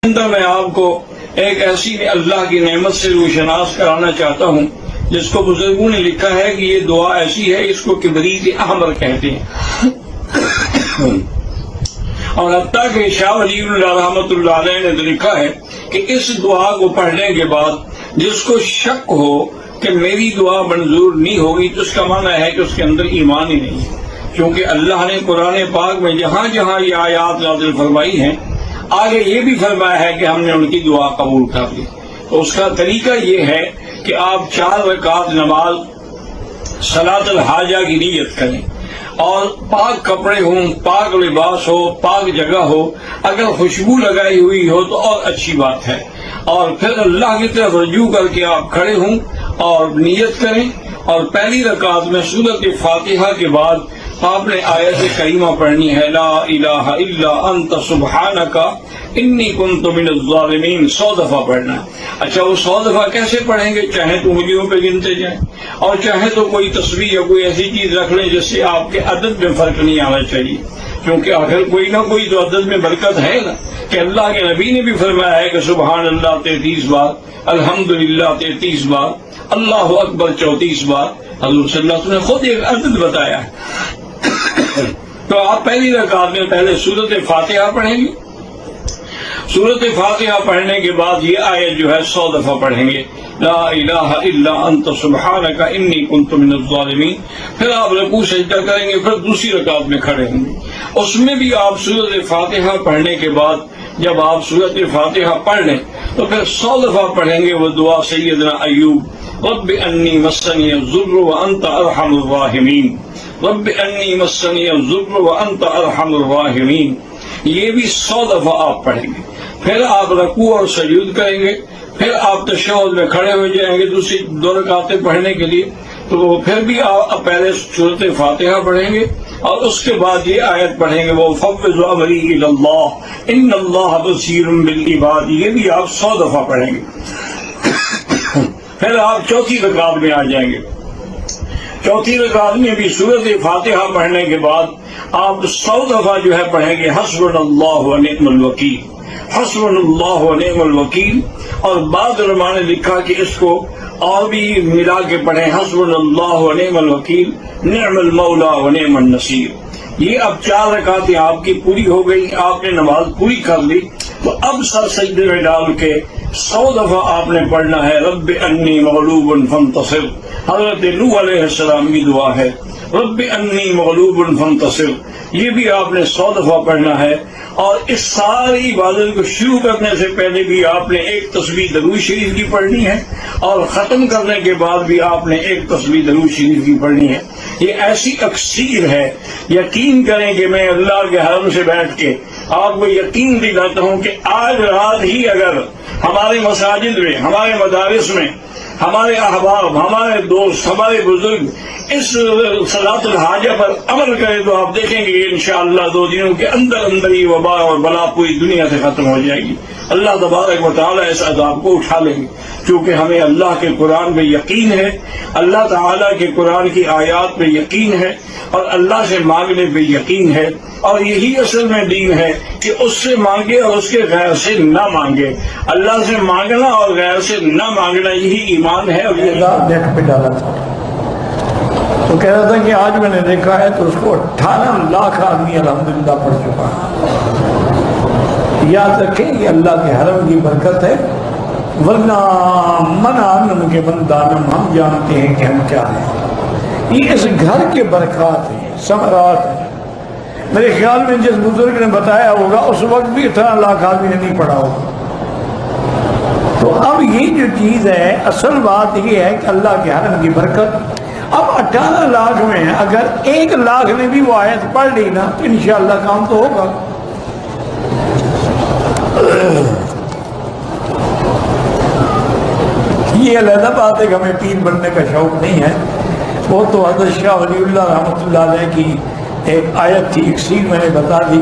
اندر میں آپ کو ایک ایسی اللہ کی نعمت سے روشناس کرانا چاہتا ہوں جس کو بزرگوں نے لکھا ہے کہ یہ دعا ایسی ہے، اس کو کبریت احمر کہتے ہیں۔ اور حتیٰ کہ شاہ ولی اللہ رحمۃ اللہ علیہ نے تو لکھا ہے کہ اس دعا کو پڑھنے کے بعد جس کو شک ہو کہ میری دعا منظور نہیں ہوگی تو اس کا معنی ہے کہ اس کے اندر ایمان ہی نہیں ہے، کیونکہ اللہ نے قرآن پاک میں جہاں جہاں یہ آیات نازل فرمائی ہیں آگے یہ بھی فرمایا ہے کہ ہم نے ان کی دعا قبول کر لی۔ تو اس کا طریقہ یہ ہے کہ آپ 4 رکعت نماز صلاۃ الحاجہ کی نیت کریں، اور پاک کپڑے ہوں، پاک لباس ہو، پاک جگہ ہو، اگر خوشبو لگائی ہوئی ہو تو اور اچھی بات ہے، اور پھر اللہ کی طرف رجوع کر کے آپ کھڑے ہوں اور نیت کریں، اور پہلی رکعت میں سورۃ فاتحہ کے بعد آپ نے آیت کریمہ پڑھنی ہے، لا الہ الا انت سبحانک انی کنت من الظالمین، 100 دفعہ پڑھنا ہے۔ اچھا، وہ 100 دفعہ کیسے پڑھیں گے؟ چاہے تو انگلیوں پہ گنتے جائیں، اور چاہے تو کوئی تصویر یا کوئی ایسی چیز رکھ لیں جس سے آپ کے عدد میں فرق نہیں آنا چاہیے، کیونکہ آخر کوئی نہ کوئی تو عدد میں برکت ہے نا، کہ اللہ کے نبی نے بھی فرمایا ہے کہ سبحان اللہ 33 بار، الحمدللہ 33 بار، اللہ اکبر 34 بار، حضور صلی اللہ علیہ وسلم نے خود ایک عدد بتایا ہے۔ تو آپ پہلی رکعت میں پہلے سورۃ فاتحہ پڑھیں گے، سورۃ فاتحہ پڑھنے کے بعد یہ آیت جو ہے 100 دفعہ پڑھیں گے، لا الہ الا انت سبحانک انی کنت من الظالمین۔ پھر آپ رکوع سجدہ کریں گے، پھر دوسری رکعت میں کھڑے ہوں گے، اس میں بھی آپ سورۃ فاتحہ پڑھنے کے بعد جب آپ سورۃ فاتحہ پڑھ لیں تو پھر 100 دفعہ پڑھیں گے وہ دعا سیدنا ایوب، رب انی مسنی الضر وانت ارحم الراحمین، رب انی مسنی الضر وانت ارحم الراحمین، یہ بھی 100 دفعہ آپ پڑھیں گے۔ پھر آپ رکوع اور سجود کریں گے، پھر آپ تشہد میں کھڑے ہو جائیں گے دوسری 2 رکعتیں پڑھنے کے لیے، تو پھر بھی آپ پہلے سورۃ فاتحہ پڑھیں گے اور اس کے بعد یہ آیت پڑھیں گے، وَفَوِّضْ أَمْرِي إِلَى اللَّهِ إِنَّ اللَّهَ بَصِيرٌ بِالْعِبَادِ، یہ بھی آپ 100 دفعہ پڑھیں گے۔ پھر آپ چوتھی رکعت میں آ جائیں گے، چوتھی رکعت میں بھی سورۃ فاتحہ پڑھنے کے بعد آپ 100 دفعہ جو ہے پڑھیں گے، حسبنا اللہ ونعم الوکیل، حسبنا اللہ ونعم الوکیل، اور بعض علماء نے لکھا کہ اس کو اور بھی ملا کے پڑھیں، حسبنا اللہ ونعم الوکیل، نعم المولا ونعم النصیر۔ یہ اب 4 رکعتیں آپ کی پوری ہو گئی، آپ نے نماز پوری کر لی، تو اب سر سجدے میں ڈال کے 100 دفعہ آپ نے پڑھنا ہے، رب انی مغلوب فانتصر، حضرت نوح علیہ السلام کی دعا ہے، رب انی مغلوب فانتصر، یہ بھی آپ نے 100 دفعہ پڑھنا ہے۔ اور اس ساری عبادت کو شروع کرنے سے پہلے بھی آپ نے ایک تسبیح درود شریف کی پڑھنی ہے، اور ختم کرنے کے بعد بھی آپ نے ایک تسبیح درود شریف کی پڑھنی ہے۔ یہ ایسی اکثیر ہے، یقین کریں کہ میں اللہ کے حرم سے بیٹھ کے آپ کو یقین دلاتا ہوں کہ آج رات ہی اگر ہمارے مساجد میں، ہمارے مدارس میں ہمارے احباب، ہمارے دوست، ہمارے بزرگ اس صلاۃ الحاجہ پر عمل کرے تو آپ دیکھیں گے انشاءاللہ 2 دنوں کے اندر ہی وبا اور بلا پوری دنیا سے ختم ہو جائے گی۔ اللہ تبارک و تعالیٰ اس عذاب کو اٹھا لیں گے، کیونکہ ہمیں اللہ کے قرآن پہ یقین ہے، اللہ تعالیٰ کے قرآن کی آیات پہ یقین ہے، اور اللہ سے مانگنے پہ یقین ہے، اور یہی اصل میں دین ہے کہ اس سے مانگے اور اس کے غیر سے نہ مانگے۔ اللہ سے مانگنا اور غیر سے نہ مانگنا یہی ایمان ہے۔ اور یہ نیٹ پہ ڈالا تھا تو کہہ رہا تھا کہ آج میں نے دیکھا ہے تو اس کو 18 لاکھ آدمی الحمدللہ پڑھ چکا ہے۔ یاد رکھیں یہ اللہ کے حرم کی برکت ہے، ورنہ من آنم کے من دانم، ہم جانتے ہیں کہ ہم کیا ہیں۔ یہ اس گھر کے برکات ہیں، ثمرات ہیں۔ میرے خیال میں جس بزرگ نے بتایا ہوگا اس وقت بھی 18 لاکھ آدمی نے نہیں پڑھا ہوگا۔ تو اب یہ جو چیز ہے، اصل بات یہ ہے کہ اللہ کے حرم کی برکت۔ اب 18 لاکھ میں اگر 1 لاکھ نے بھی وہ آیت پڑھ لی نا تو انشاءاللہ کام تو ہوگا۔ یہ علیحدہ بات ہے کہ ہمیں پیر بننے کا شوق نہیں ہے، وہ تو حضرت شاہ ولی اللہ رحمۃ اللہ علیہ کی ایک آیت تھی، ایک سین میں نے بتا دی۔